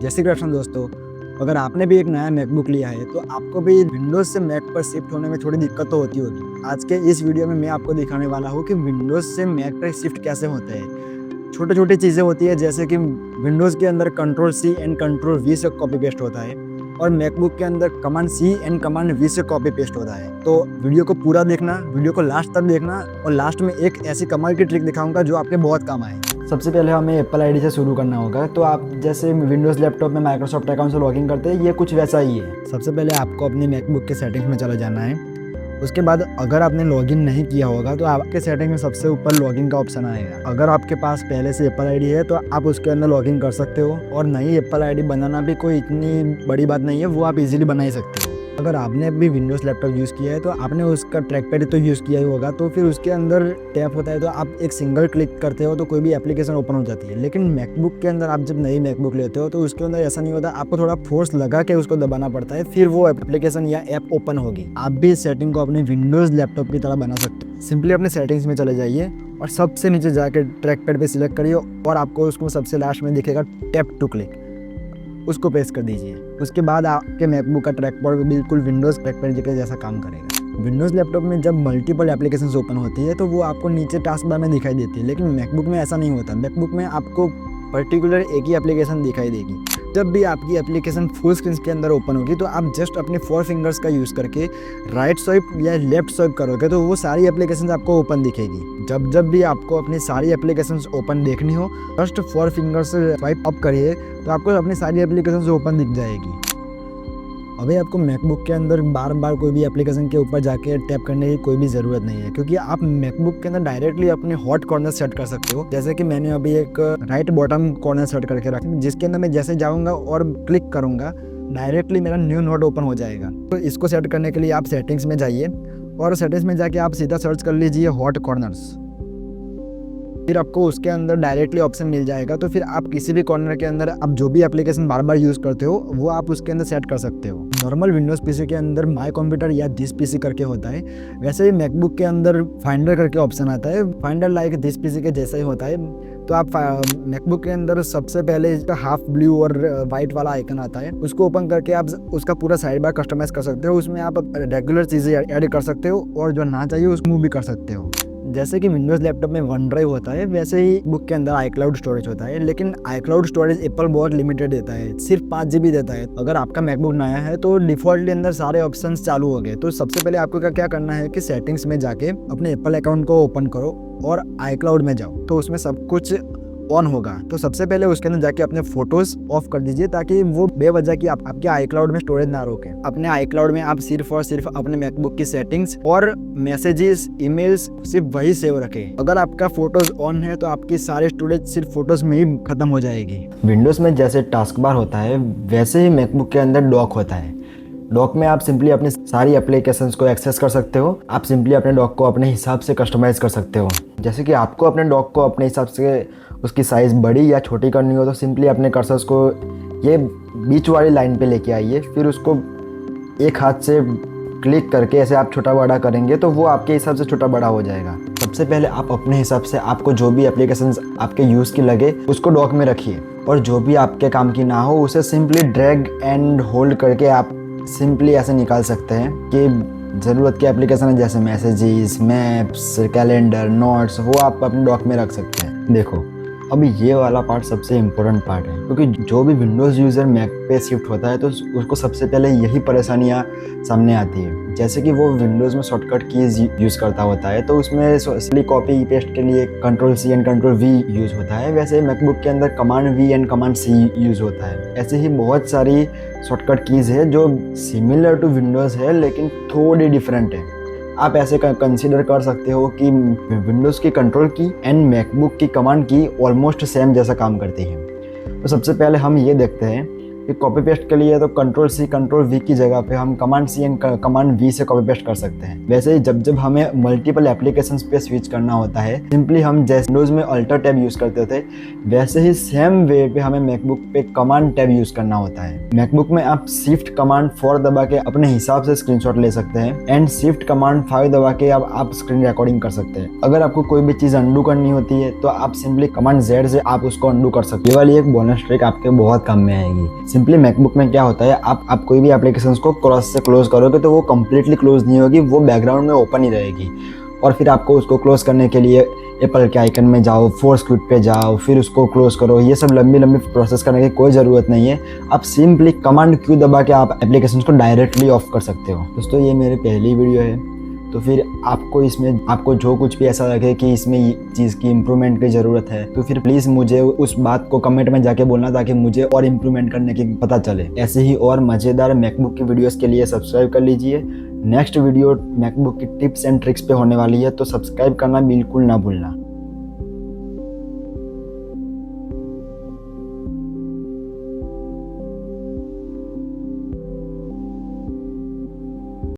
जय श्री कृष्ण दोस्तों। अगर आपने भी एक नया मैकबुक लिया है तो आपको भी विंडोज़ से मैक पर शिफ्ट होने में थोड़ी दिक्कत तो होती होगी। आज के इस वीडियो में मैं आपको दिखाने वाला हूँ कि विंडोज़ से मैक पर शिफ्ट कैसे होता है। छोटी-छोटी चीज़ें होती है जैसे कि विंडोज़ के अंदर control C and control V से कॉपी पेस्ट होता है और मैकबुक के अंदर command C and command V से कॉपी पेस्ट होता है। तो वीडियो को पूरा देखना, वीडियो को लास्ट तक देखना और लास्ट में एक ऐसी कमाल की ट्रिक दिखाऊंगा जो आपके बहुत काम आए। सबसे पहले हमें एप्पल आईडी से शुरू करना होगा। तो आप जैसे विंडोज़ लैपटॉप में माइक्रोसॉफ्ट अकाउंट से लॉगिन करते हैं, ये कुछ वैसा ही है। सबसे पहले आपको अपने मैकबुक के सेटिंग्स में चले जाना है। उसके बाद अगर आपने लॉगिन नहीं किया होगा तो आपके सेटिंग में सबसे ऊपर लॉगिन का ऑप्शन आएगा। अगर आपके पास पहले से एप्पल आईडी है तो आप उसके अंदर लॉगिन कर सकते हो और नई एप्पल आईडी बनाना भी कोई इतनी बड़ी बात नहीं है, वो आप इजीली बना ही सकते हो। अगर आपने भी विंडोज़ लैपटॉप यूज़ किया है तो आपने उसका ट्रैक पैड तो यूज़ किया ही होगा, तो फिर उसके अंदर टैप होता है तो आप एक सिंगल क्लिक करते हो तो कोई भी एप्लीकेशन ओपन हो जाती है। लेकिन मैकबुक के अंदर आप जब नई मैकबुक लेते हो तो उसके अंदर ऐसा नहीं होता, आपको थोड़ा फोर्स लगा के उसको दबाना पड़ता है, फिर वो एप्लीकेशन या ऐप ओपन होगी। आप भी इस सेटिंग को अपने विंडोज़ लैपटॉप की तरह बना सकते हो। सिंपली अपने सेटिंग्स में चले जाइए और सबसे नीचे जाके ट्रैक पैड पे सिलेक्ट करिए और आपको उसको सबसे लास्ट में दिखेगा टैप टू क्लिक, उसको प्रेस कर दीजिए। उसके बाद आपके मैकबुक का ट्रैक पैड बिल्कुल विंडोज़ ट्रैक पैड के जैसा काम करेगा। विंडोज़ लैपटॉप में जब मल्टीपल एप्लीकेशंस ओपन होती है तो वो आपको नीचे टास्क बार में दिखाई देती है, लेकिन मैकबुक में ऐसा नहीं होता। मैकबुक में आपको पर्टिकुलर एक ही एप्लीकेशन दिखाई देगी। जब भी आपकी एप्लीकेशन फुल स्क्रीन के अंदर ओपन होगी तो आप जस्ट अपने 4 फिंगर्स का यूज़ करके राइट स्वाइप या लेफ्ट स्वाइप करोगे तो वो सारी एप्लीकेशंस आपको ओपन दिखेगी। जब भी आपको अपनी सारी एप्लीकेशंस ओपन देखनी हो, जस्ट 4 फिंगर्स से स्वाइप अप करिए तो आपको अपनी सारी एप्लीकेशंस ओपन दिख जाएगी। अभी आपको मैकबुक के अंदर बार बार कोई भी एप्लीकेशन के ऊपर जाके टैप करने की कोई भी ज़रूरत नहीं है, क्योंकि आप मैकबुक के अंदर डायरेक्टली अपने हॉट कॉर्नर सेट कर सकते हो। जैसे कि मैंने अभी एक राइट बॉटम कॉर्नर सेट करके रखा, जिसके अंदर मैं जैसे जाऊंगा और क्लिक करूंगा डायरेक्टली मेरा न्यू नोट ओपन हो जाएगा। तो इसको सेट करने के लिए आप सेटिंग्स में जाइए और सेटिंग्स में जाके आप सीधा सर्च कर लीजिए हॉट कॉर्नर्स। फिर आपको उसके अंदर डायरेक्टली ऑप्शन मिल जाएगा। तो फिर आप किसी भी कॉर्नर के अंदर आप जो भी एप्लीकेशन बार बार यूज़ करते हो वो आप उसके अंदर सेट कर सकते हो। नॉर्मल विंडोज़ पीसी के अंदर माई कंप्यूटर या दिस पीसी करके होता है, वैसे ही मैकबुक के अंदर फाइंडर करके ऑप्शन आता है। फाइंडर लाइक दिस पीसी के जैसा ही होता है। तो आप मैकबुक के अंदर सबसे पहले इसका हाफ ब्लू और वाइट वाला आइकन आता है, उसको ओपन करके आप उसका पूरा साइड बार कस्टमाइज कर सकते हो। उसमें आप रेगुलर चीज़ें ऐड कर सकते हो और जो ना चाहिए उसको मूव भी कर सकते हो। जैसे कि विंडोज़ लैपटॉप में वन ड्राइव होता है, वैसे ही बुक के अंदर iCloud स्टोरेज होता है। लेकिन iCloud स्टोरेज एप्पल बहुत लिमिटेड देता है, सिर्फ 5 GB देता है। अगर आपका मैकबुक नया है तो डिफ़ॉल्टली अंदर सारे ऑप्शंस चालू हो गए। तो सबसे पहले आपको क्या करना है कि सेटिंग्स में जाके अपने एप्पल अकाउंट को ओपन करो और iCloud में जाओ, तो उसमें सब कुछ ऑन होगा। तो सबसे पहले उसके अंदर जाके अपने फोटोज ऑफ कर दीजिए ताकि वो बेवजह की आपके iCloud में स्टोरेज ना रोके। अपने iCloud में आप सिर्फ और सिर्फ अपने मैकबुक की सेटिंग्स और मैसेजेस, ईमेल्स सिर्फ वही सेव रखें। अगर आपका फोटोज ऑन है तो आपकी सारी स्टोरेज सिर्फ फोटोज में ही खत्म हो जाएगी। विंडोज़ में जैसे टास्क बार होता है वैसे ही मैकबुक के अंदर डॉक होता है। डॉक में आप सिंपली अपनी सारी एप्लीकेशंस को एक्सेस कर सकते हो। आप सिंपली अपने डॉक को अपने हिसाब से कस्टमाइज़ कर सकते हो। जैसे कि आपको अपने डॉक को अपने हिसाब से उसकी साइज़ बड़ी या छोटी करनी हो तो सिंपली अपने कर्सर्स को ये बीच वाली लाइन पे लेके आइए, फिर उसको एक हाथ से क्लिक करके ऐसे आप छोटा बड़ा करेंगे तो वो आपके हिसाब से छोटा बड़ा हो जाएगा। सबसे पहले आप अपने हिसाब से आपको जो भी एप्लीकेशंस आपके यूज़ की लगे उसको डॉक में रखिए और जो भी आपके काम की ना हो उसे सिंपली ड्रैग एंड होल्ड करके आप सिंपली ऐसे निकाल सकते हैं कि ज़रूरत की एप्लीकेशन है जैसे मैसेजेस, मैप्स, कैलेंडर, नोट्स, वो आप अपने डॉक में रख सकते हैं। देखो अभी ये वाला पार्ट सबसे इम्पोर्टेंट पार्ट है, क्योंकि जो भी विंडोज़ यूज़र मैक पे शिफ्ट होता है तो उसको सबसे पहले यही परेशानियाँ सामने आती है। जैसे कि वो विंडोज़ में शॉर्टकट कीज़ यूज़ करता होता है तो उसमें सिंपली कॉपी पेस्ट के लिए control C and control V use होता है, वैसे मैकबुक के अंदर command V and command C use होता है। ऐसे ही बहुत सारी शॉर्टकट कीज़ है जो सिमिलर टू विंडोज़ है लेकिन थोड़ी डिफरेंट है। आप ऐसे कंसीडर कर सकते हो कि विंडोज़ की कंट्रोल की एंड मैकबुक की कमांड की ऑलमोस्ट सेम जैसा काम करती है। तो सबसे पहले हम ये देखते हैं कि कॉपी पेस्ट के लिए तो कंट्रोल सी कंट्रोल वी की जगह पे हम command C and command V से कॉपी पेस्ट कर सकते हैं। वैसे ही जब जब हमें मल्टीपल एप्लीकेशंस पे स्विच करना होता है, सिंपली हम जैसे विंडोज में अल्टर टैब यूज करते थे, वैसे ही सेम वे पे हमें मैकबुक पे कमांड टैब यूज करना होता है। मैकबुक में आप शिफ्ट कमांड 4 दबा के अपने हिसाब से स्क्रीनशॉट ले सकते हैं एंड शिफ्ट कमांड 5 दबा के अब आप स्क्रीन रिकॉर्डिंग कर सकते हैं। अगर आपको कोई भी चीज अंडू करनी होती है तो आप सिंपली कमांड Z से आप उसको अंडू कर सकते हैं। ये वाली एक बोनस ट्रिक आपके बहुत काम में आएगी। सिंपली मैकबुक में क्या होता है, आप कोई भी एप्लीकेशन को क्रॉस से क्लोज करोगे तो वो कंप्लीटली क्लोज नहीं होगी, वो बैकग्राउंड में ओपन ही रहेगी। और फिर आपको उसको क्लोज करने के लिए एप्पल के आइकन में जाओ, फोर्स क्विक पे जाओ, फिर उसको क्लोज करो। ये सब लंबी लंबी प्रोसेस करने की कोई ज़रूरत नहीं है। आप सिंपली कमांड Q दबा के आप एप्लीकेशन को डायरेक्टली ऑफ कर सकते हो। दोस्तों ये मेरी पहली वीडियो है, तो फिर आपको जो कुछ भी ऐसा लगे कि इसमें चीज़ की इम्प्रूवमेंट की ज़रूरत है तो फिर प्लीज़ मुझे उस बात को कमेंट में जाके बोलना, ताकि मुझे और इम्प्रूवमेंट करने की पता चले। ऐसे ही और मज़ेदार मैकबुक की वीडियोस के लिए सब्सक्राइब कर लीजिए। नेक्स्ट वीडियो मैकबुक की टिप्स एंड ट्रिक्स पे होने वाली है, तो सब्सक्राइब करना बिल्कुल ना भूलना।